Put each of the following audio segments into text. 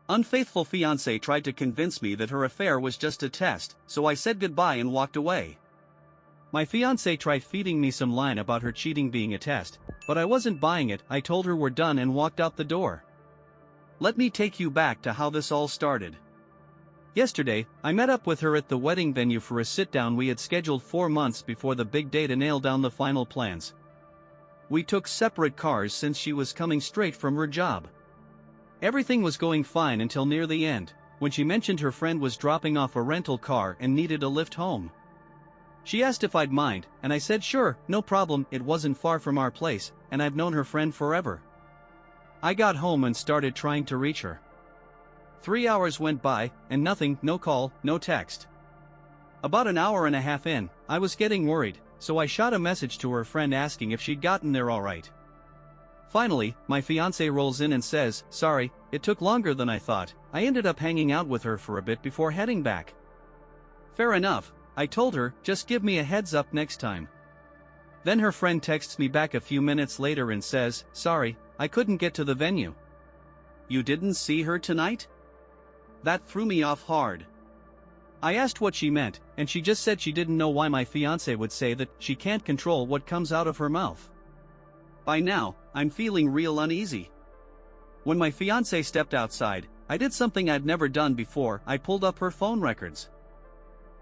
Unfaithful Fiancée tried to convince me that her affair was just a test, so I said goodbye and walked away. My fiancée tried feeding me some line about her cheating being a test, but I wasn't buying it. I told her we're done and walked out the door. Let me take you back to how this all started. Yesterday, I met up with her at the wedding venue for a sit-down we had scheduled 4 months before the big day to nail down the final plans. We took separate cars since she was coming straight from her job. Everything was going fine until near the end, when she mentioned her friend was dropping off a rental car and needed a lift home. She asked if I'd mind, and I said sure, no problem. It wasn't far from our place, and I've known her friend forever. I got home and started trying to reach her. 3 hours went by, and nothing, no call, no text. About an hour and a half in, I was getting worried, so I shot a message to her friend asking if she'd gotten there alright. Finally, my fiancé rolls in and says, sorry, it took longer than I thought. I ended up hanging out with her for a bit before heading back. Fair enough, I told her, just give me a heads up next time. Then her friend texts me back a few minutes later and says, sorry, I couldn't get to the venue. You didn't see her tonight? That threw me off hard. I asked what she meant, and she just said she didn't know why my fiancé would say that. She can't control what comes out of her mouth. By now, I'm feeling real uneasy. When my fiancé stepped outside, I did something I'd never done before. I pulled up her phone records.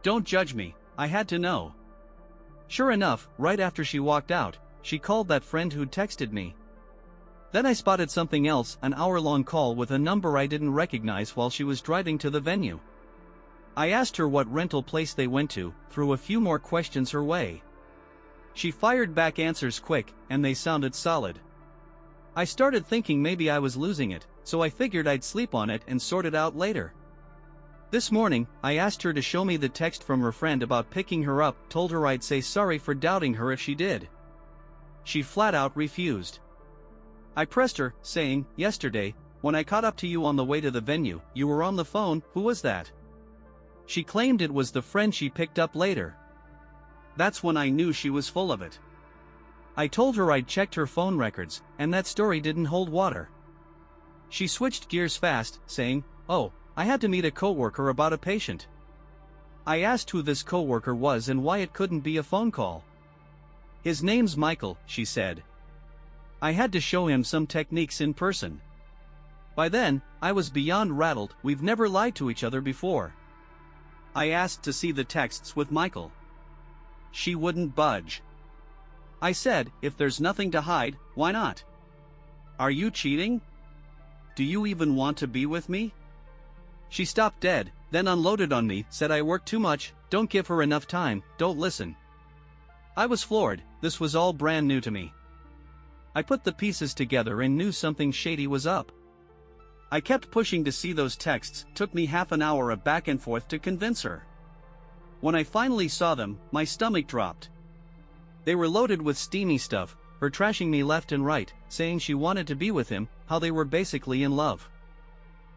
Don't judge me, I had to know. Sure enough, right after she walked out, she called that friend who'd texted me. Then I spotted something else, an hour-long call with a number I didn't recognize while she was driving to the venue. I asked her what rental place they went to, threw a few more questions her way. She fired back answers quick, and they sounded solid. I started thinking maybe I was losing it, so I figured I'd sleep on it and sort it out later. This morning, I asked her to show me the text from her friend about picking her up, told her I'd say sorry for doubting her if she did. She flat out refused. I pressed her, saying, yesterday, when I caught up to you on the way to the venue, you were on the phone. Who was that? She claimed it was the friend she picked up later. That's when I knew she was full of it. I told her I'd checked her phone records, and that story didn't hold water. She switched gears fast, saying, oh, I had to meet a coworker about a patient. I asked who this coworker was and why it couldn't be a phone call. His name's Michael, she said. I had to show him some techniques in person. By then, I was beyond rattled. We've never lied to each other before. I asked to see the texts with Michael. She wouldn't budge. I said, if there's nothing to hide, why not? Are you cheating? Do you even want to be with me? She stopped dead, then unloaded on me, said I work too much, don't give her enough time, don't listen. I was floored. This was all brand new to me. I put the pieces together and knew something shady was up. I kept pushing to see those texts. Took me half an hour of back and forth to convince her. When I finally saw them, my stomach dropped. They were loaded with steamy stuff, her trashing me left and right, saying she wanted to be with him, how they were basically in love.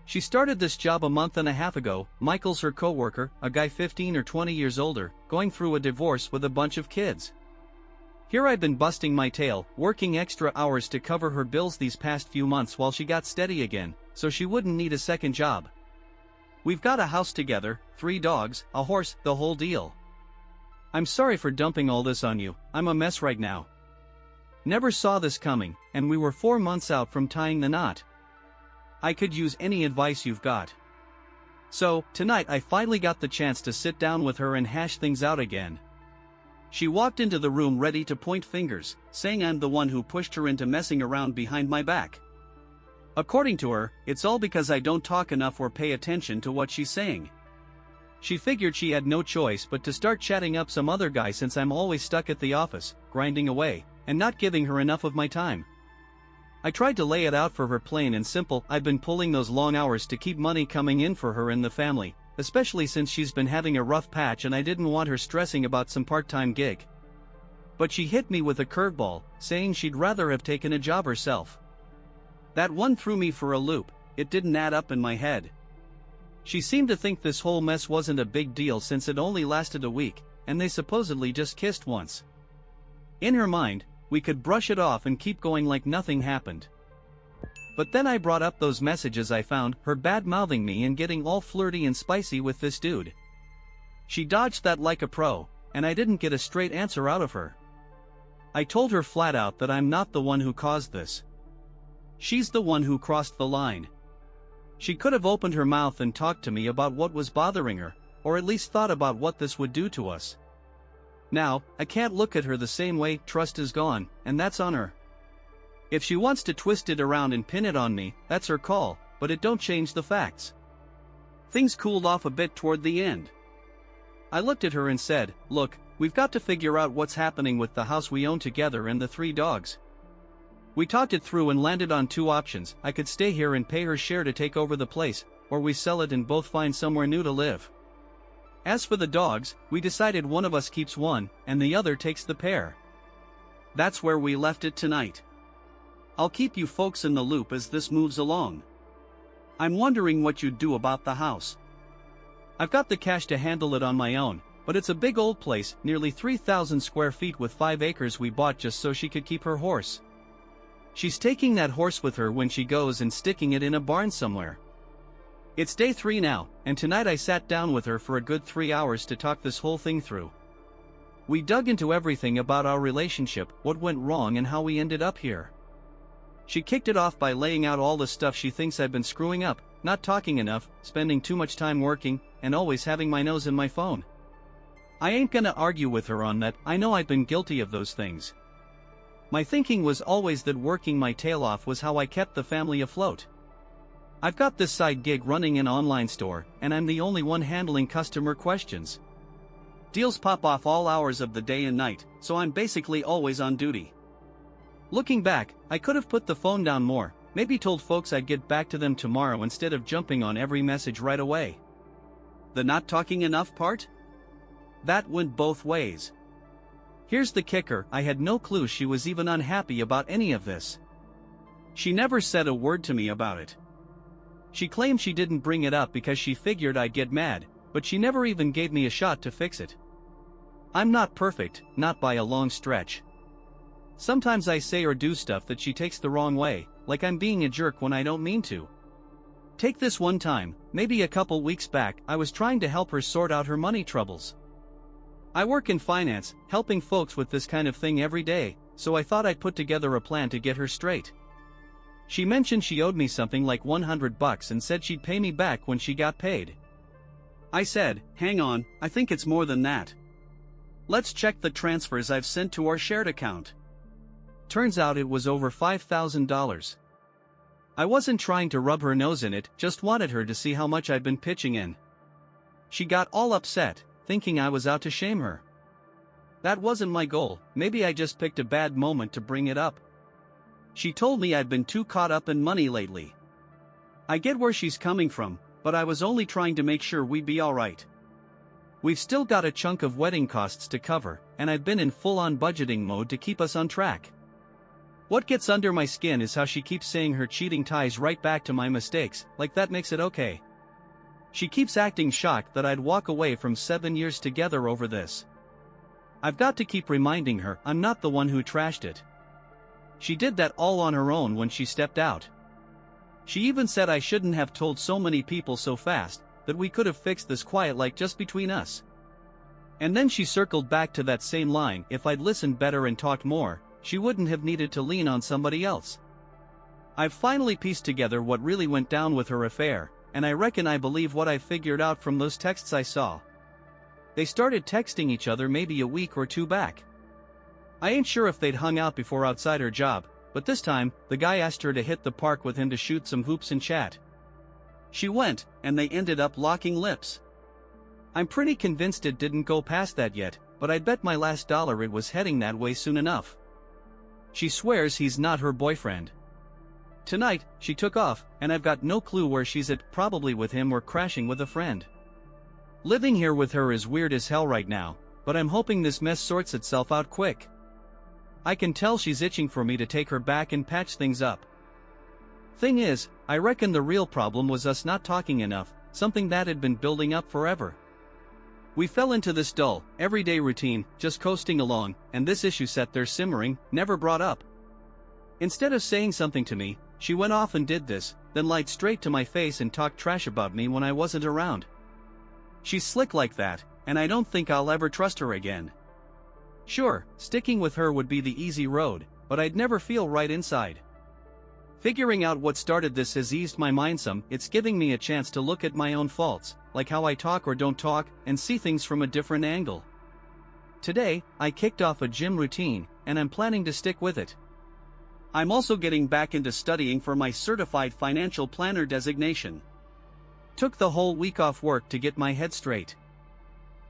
She started this job a month and a half ago. Michael's her coworker, a guy 15 or 20 years older, going through a divorce with a bunch of kids. Here I'd been busting my tail, working extra hours to cover her bills these past few months while she got steady again, so she wouldn't need a second job. We've got a house together, 3 dogs, a horse, the whole deal. I'm sorry for dumping all this on you. I'm a mess right now. Never saw this coming, and we were 4 months out from tying the knot. I could use any advice you've got. So, tonight I finally got the chance to sit down with her and hash things out again. She walked into the room ready to point fingers, saying I'm the one who pushed her into messing around behind my back. According to her, it's all because I don't talk enough or pay attention to what she's saying. She figured she had no choice but to start chatting up some other guy since I'm always stuck at the office, grinding away, and not giving her enough of my time. I tried to lay it out for her plain and simple. I've been pulling those long hours to keep money coming in for her and the family, especially since she's been having a rough patch and I didn't want her stressing about some part-time gig. But she hit me with a curveball, saying she'd rather have taken a job herself. That one threw me for a loop. It didn't add up in my head. She seemed to think this whole mess wasn't a big deal since it only lasted a week, and they supposedly just kissed once. In her mind, we could brush it off and keep going like nothing happened. But then I brought up those messages I found her bad-mouthing me and getting all flirty and spicy with this dude. She dodged that like a pro, and I didn't get a straight answer out of her. I told her flat out that I'm not the one who caused this. She's the one who crossed the line. She could have opened her mouth and talked to me about what was bothering her, or at least thought about what this would do to us. Now, I can't look at her the same way. Trust is gone, and that's on her. If she wants to twist it around and pin it on me, that's her call, but it don't change the facts. Things cooled off a bit toward the end. I looked at her and said, "Look, we've got to figure out what's happening with the house we own together and the 3 dogs." We talked it through and landed on 2 options. I could stay here and pay her share to take over the place, or we sell it and both find somewhere new to live. As for the dogs, we decided one of us keeps one, and the other takes the pair. That's where we left it tonight. I'll keep you folks in the loop as this moves along. I'm wondering what you'd do about the house. I've got the cash to handle it on my own, but it's a big old place, nearly 3,000 square feet with 5 acres we bought just so she could keep her horse. She's taking that horse with her when she goes and sticking it in a barn somewhere. It's day 3 now, and tonight I sat down with her for a good 3 hours to talk this whole thing through. We dug into everything about our relationship, what went wrong and how we ended up here. She kicked it off by laying out all the stuff she thinks I've been screwing up, not talking enough, spending too much time working, and always having my nose in my phone. I ain't gonna argue with her on that. I know I've been guilty of those things. My thinking was always that working my tail off was how I kept the family afloat. I've got this side gig running an online store, and I'm the only one handling customer questions. Deals pop off all hours of the day and night, so I'm basically always on duty. Looking back, I could have put the phone down more, maybe told folks I'd get back to them tomorrow instead of jumping on every message right away. The not talking enough part? That went both ways. Here's the kicker, I had no clue she was even unhappy about any of this. She never said a word to me about it. She claimed she didn't bring it up because she figured I'd get mad, but she never even gave me a shot to fix it. I'm not perfect, not by a long stretch. Sometimes I say or do stuff that she takes the wrong way, like I'm being a jerk when I don't mean to. Take this one time, maybe a couple weeks back, I was trying to help her sort out her money troubles. I work in finance, helping folks with this kind of thing every day, so I thought I'd put together a plan to get her straight. She mentioned she owed me something like $100 and said she'd pay me back when she got paid. I said, "Hang on, I think it's more than that. Let's check the transfers I've sent to our shared account." Turns out it was over $5,000. I wasn't trying to rub her nose in it, just wanted her to see how much I'd been pitching in. She got all upset, thinking I was out to shame her. That wasn't my goal, maybe I just picked a bad moment to bring it up. She told me I'd been too caught up in money lately. I get where she's coming from, but I was only trying to make sure we'd be alright. We've still got a chunk of wedding costs to cover, and I've been in full-on budgeting mode to keep us on track. What gets under my skin is how she keeps saying her cheating ties right back to my mistakes, like that makes it okay. She keeps acting shocked that I'd walk away from 7 years together over this. I've got to keep reminding her I'm not the one who trashed it. She did that all on her own when she stepped out. She even said I shouldn't have told so many people so fast, that we could have fixed this quiet like just between us. And then she circled back to that same line, if I'd listened better and talked more, she wouldn't have needed to lean on somebody else. I've finally pieced together what really went down with her affair, and I reckon I believe what I figured out from those texts I saw. They started texting each other maybe a week or 2 back. I ain't sure if they'd hung out before outside her job, but this time, the guy asked her to hit the park with him to shoot some hoops and chat. She went, and they ended up locking lips. I'm pretty convinced it didn't go past that yet, but I'd bet my last dollar it was heading that way soon enough. She swears he's not her boyfriend. Tonight, she took off, and I've got no clue where she's at, probably with him or crashing with a friend. Living here with her is weird as hell right now, but I'm hoping this mess sorts itself out quick. I can tell she's itching for me to take her back and patch things up. Thing is, I reckon the real problem was us not talking enough, something that had been building up forever. We fell into this dull, everyday routine, just coasting along, and this issue sat there simmering, never brought up. Instead of saying something to me, She went off and did this, then lied straight to my face and talked trash about me when I wasn't around. She's slick like that, and I don't think I'll ever trust her again. Sure, sticking with her would be the easy road, but I'd never feel right inside. Figuring out what started this has eased my mind some. It's giving me a chance to look at my own faults, like how I talk or don't talk, and see things from a different angle. Today, I kicked off a gym routine, and I'm planning to stick with it. I'm also getting back into studying for my certified financial planner designation. Took the whole week off work to get my head straight.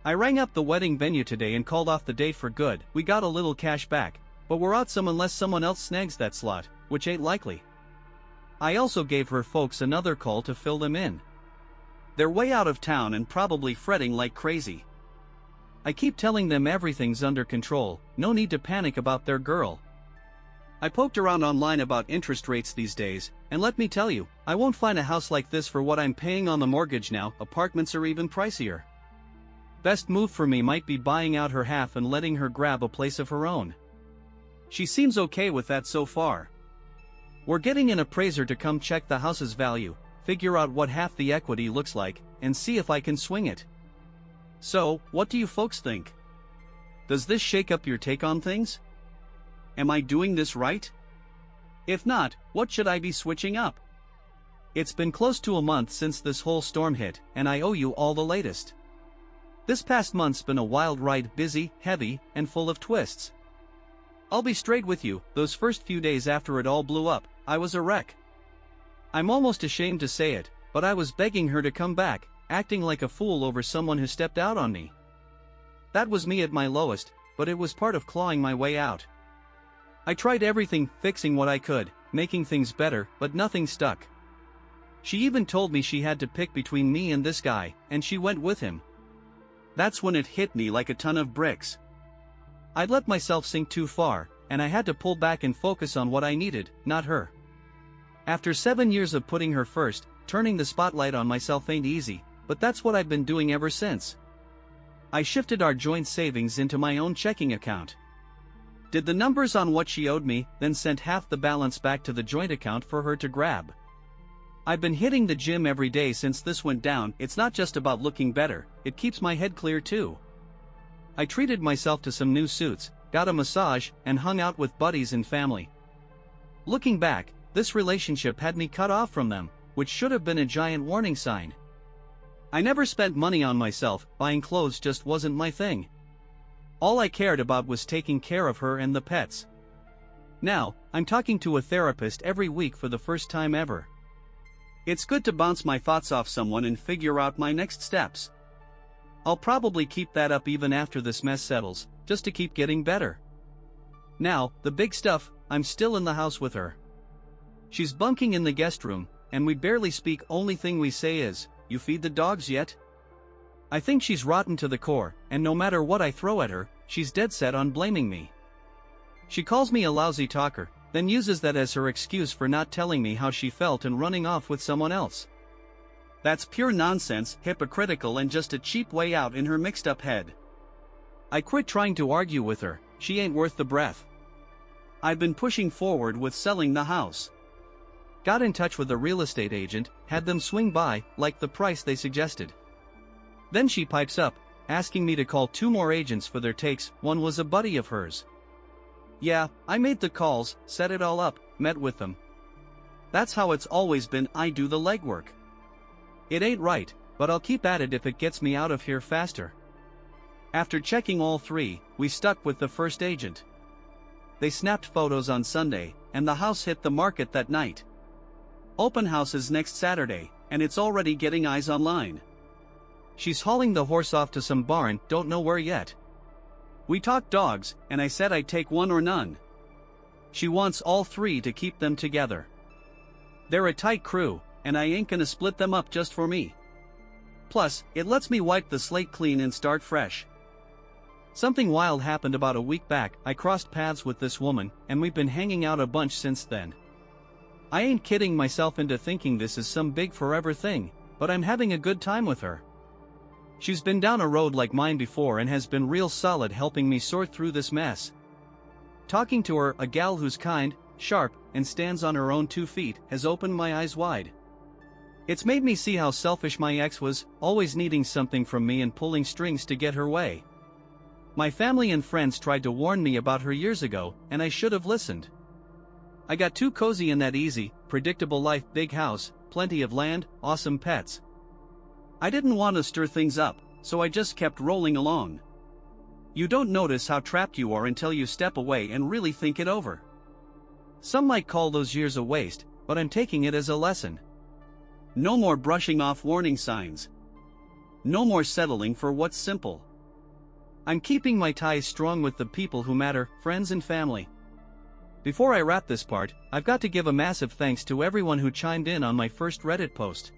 I rang up the wedding venue today and called off the date for good. We got a little cash back, but we're out some unless someone else snags that slot, which ain't likely. I also gave her folks another call to fill them in. They're way out of town and probably fretting like crazy. I keep telling them everything's under control, no need to panic about their girl. I poked around online about interest rates these days, and let me tell you, I won't find a house like this for what I'm paying on the mortgage now. Apartments are even pricier. Best move for me might be buying out her half and letting her grab a place of her own. She seems okay with that so far. We're getting an appraiser to come check the house's value, figure out what half the equity looks like, and see if I can swing it. So, what do you folks think? Does this shake up your take on things? Am I doing this right? If not, what should I be switching up? It's been close to a month since this whole storm hit, and I owe you all the latest. This past month's been a wild ride, busy, heavy, and full of twists. I'll be straight with you, those first few days after it all blew up, I was a wreck. I'm almost ashamed to say it, but I was begging her to come back, acting like a fool over someone who stepped out on me. That was me at my lowest, but it was part of clawing my way out. I tried everything, fixing what I could, making things better, but nothing stuck. She even told me she had to pick between me and this guy, and she went with him. That's when it hit me like a ton of bricks. I'd let myself sink too far, and I had to pull back and focus on what I needed, not her. After 7 years of putting her first, turning the spotlight on myself ain't easy, but that's what I've been doing ever since. I shifted our joint savings into my own checking account. Did the numbers on what she owed me, then sent half the balance back to the joint account for her to grab. I've been hitting the gym every day since this went down. It's not just about looking better, it keeps my head clear too. I treated myself to some new suits, got a massage, and hung out with buddies and family. Looking back, this relationship had me cut off from them, which should have been a giant warning sign. I never spent money on myself, buying clothes just wasn't my thing. All I cared about was taking care of her and the pets. Now, I'm talking to a therapist every week for the first time ever. It's good to bounce my thoughts off someone and figure out my next steps. I'll probably keep that up even after this mess settles, just to keep getting better. Now, the big stuff, I'm still in the house with her. She's bunking in the guest room, and we barely speak. Only thing we say is, "You feed the dogs yet?" I think she's rotten to the core, and no matter what I throw at her, she's dead set on blaming me. She calls me a lousy talker, then uses that as her excuse for not telling me how she felt and running off with someone else. That's pure nonsense, hypocritical, and just a cheap way out in her mixed-up head. I quit trying to argue with her. She ain't worth the breath. I've been pushing forward with selling the house. Got in touch with a real estate agent, had them swing by, like the price they suggested. Then she pipes up, asking me to call 2 more agents for their takes. One was a buddy of hers. Yeah, I made the calls, set it all up, met with them. That's how it's always been. I do the legwork. It ain't right, but I'll keep at it if it gets me out of here faster. After checking all 3, we stuck with the first agent. They snapped photos on Sunday, and the house hit the market that night. Open house is next Saturday, and it's already getting eyes online. She's hauling the horse off to some barn, don't know where yet. We talked dogs, and I said I'd take one or none. She wants all 3 to keep them together. They're a tight crew, and I ain't gonna split them up just for me. Plus, it lets me wipe the slate clean and start fresh. Something wild happened about a week back. I crossed paths with this woman, and we've been hanging out a bunch since then. I ain't kidding myself into thinking this is some big forever thing, but I'm having a good time with her. She's been down a road like mine before and has been real solid helping me sort through this mess. Talking to her, a gal who's kind, sharp, and stands on her own 2 feet, has opened my eyes wide. It's made me see how selfish my ex was, always needing something from me and pulling strings to get her way. My family and friends tried to warn me about her years ago, and I should have listened. I got too cozy in that easy, predictable life, big house, plenty of land, awesome pets. I didn't want to stir things up, so I just kept rolling along. You don't notice how trapped you are until you step away and really think it over. Some might call those years a waste, but I'm taking it as a lesson. No more brushing off warning signs. No more settling for what's simple. I'm keeping my ties strong with the people who matter, friends and family. Before I wrap this part, I've got to give a massive thanks to everyone who chimed in on my first Reddit post.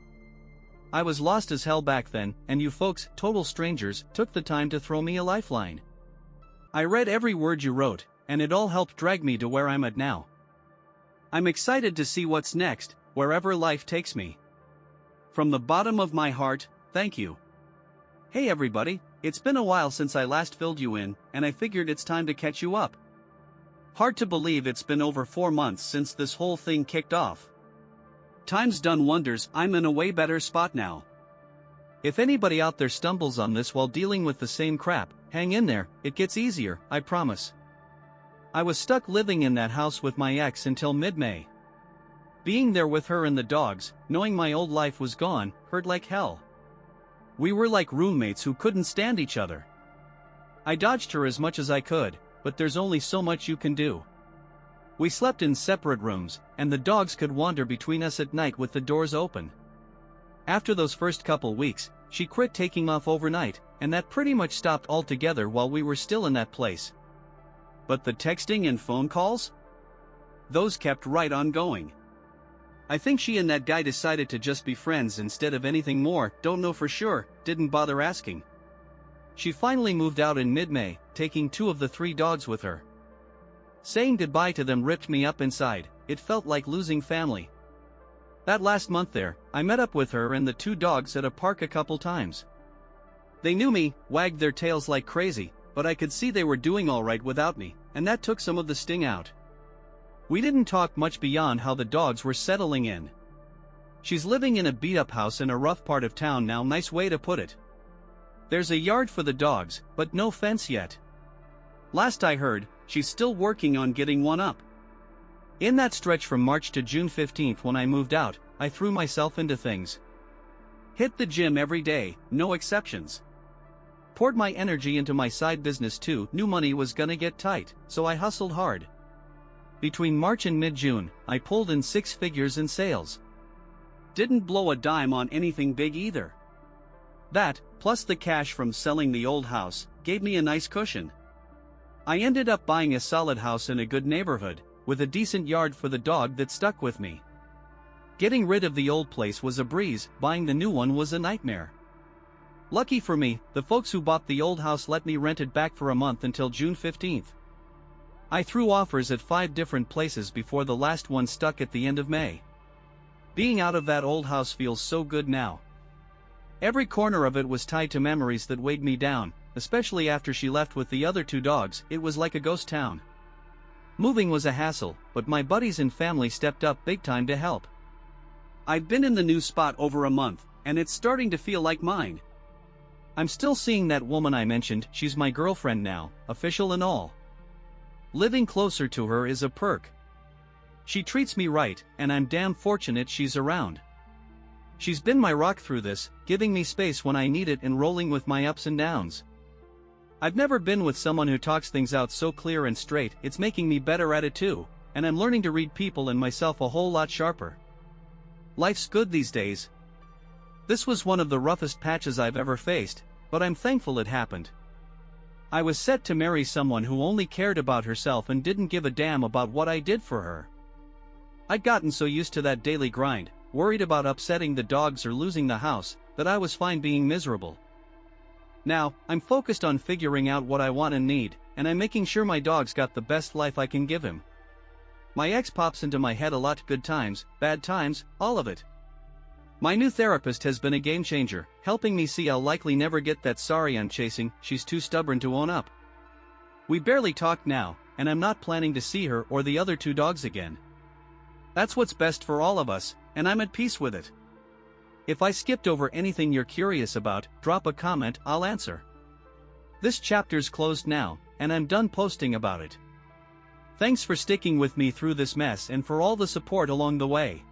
I was lost as hell back then, and you folks, total strangers, took the time to throw me a lifeline. I read every word you wrote, and it all helped drag me to where I'm at now. I'm excited to see what's next, wherever life takes me. From the bottom of my heart, thank you. Hey everybody, it's been a while since I last filled you in, and I figured it's time to catch you up. Hard to believe it's been over 4 months since this whole thing kicked off. Time's done wonders, I'm in a way better spot now. If anybody out there stumbles on this while dealing with the same crap, hang in there, it gets easier, I promise. I was stuck living in that house with my ex until mid-May. Being there with her and the dogs, knowing my old life was gone, hurt like hell. We were like roommates who couldn't stand each other. I dodged her as much as I could, but there's only so much you can do. We slept in separate rooms, and the dogs could wander between us at night with the doors open. After those first couple weeks, she quit taking off overnight, and that pretty much stopped altogether while we were still in that place. But the texting and phone calls? Those kept right on going. I think she and that guy decided to just be friends instead of anything more, don't know for sure, didn't bother asking. She finally moved out in mid-May, taking 2 of the 3 dogs with her. Saying goodbye to them ripped me up inside, it felt like losing family. That last month there, I met up with her and the 2 dogs at a park a couple times. They knew me, wagged their tails like crazy, but I could see they were doing alright without me, and that took some of the sting out. We didn't talk much beyond how the dogs were settling in. She's living in a beat-up house in a rough part of town now, nice way to put it. There's a yard for the dogs, but no fence yet. Last I heard, she's still working on getting one up. In that stretch from March to June 15th when I moved out, I threw myself into things. Hit the gym every day, no exceptions. Poured my energy into my side business too, knew money was gonna get tight, so I hustled hard. Between March and mid-June, I pulled in 6 figures in sales. Didn't blow a dime on anything big either. That, plus the cash from selling the old house, gave me a nice cushion. I ended up buying a solid house in a good neighborhood, with a decent yard for the dog that stuck with me. Getting rid of the old place was a breeze, buying the new one was a nightmare. Lucky for me, the folks who bought the old house let me rent it back for a month until June 15th. I threw offers at 5 different places before the last one stuck at the end of May. Being out of that old house feels so good now. Every corner of it was tied to memories that weighed me down, especially after she left with the other 2 dogs, it was like a ghost town. Moving was a hassle, but my buddies and family stepped up big time to help. I've been in the new spot over a month, and it's starting to feel like mine. I'm still seeing that woman I mentioned, she's my girlfriend now, official and all. Living closer to her is a perk. She treats me right, and I'm damn fortunate she's around. She's been my rock through this, giving me space when I need it and rolling with my ups and downs. I've never been with someone who talks things out so clear and straight, it's making me better at it too, and I'm learning to read people and myself a whole lot sharper. Life's good these days. This was one of the roughest patches I've ever faced, but I'm thankful it happened. I was set to marry someone who only cared about herself and didn't give a damn about what I did for her. I'd gotten so used to that daily grind, worried about upsetting the dogs or losing the house, that I was fine being miserable. Now, I'm focused on figuring out what I want and need, and I'm making sure my dog's got the best life I can give him. My ex pops into my head a lot, good times, bad times, all of it. My new therapist has been a game changer, helping me see I'll likely never get that sorry I'm chasing, she's too stubborn to own up. We barely talk now, and I'm not planning to see her or the other 2 dogs again. That's what's best for all of us, and I'm at peace with it. If I skipped over anything you're curious about, drop a comment, I'll answer. This chapter's closed now, and I'm done posting about it. Thanks for sticking with me through this mess and for all the support along the way.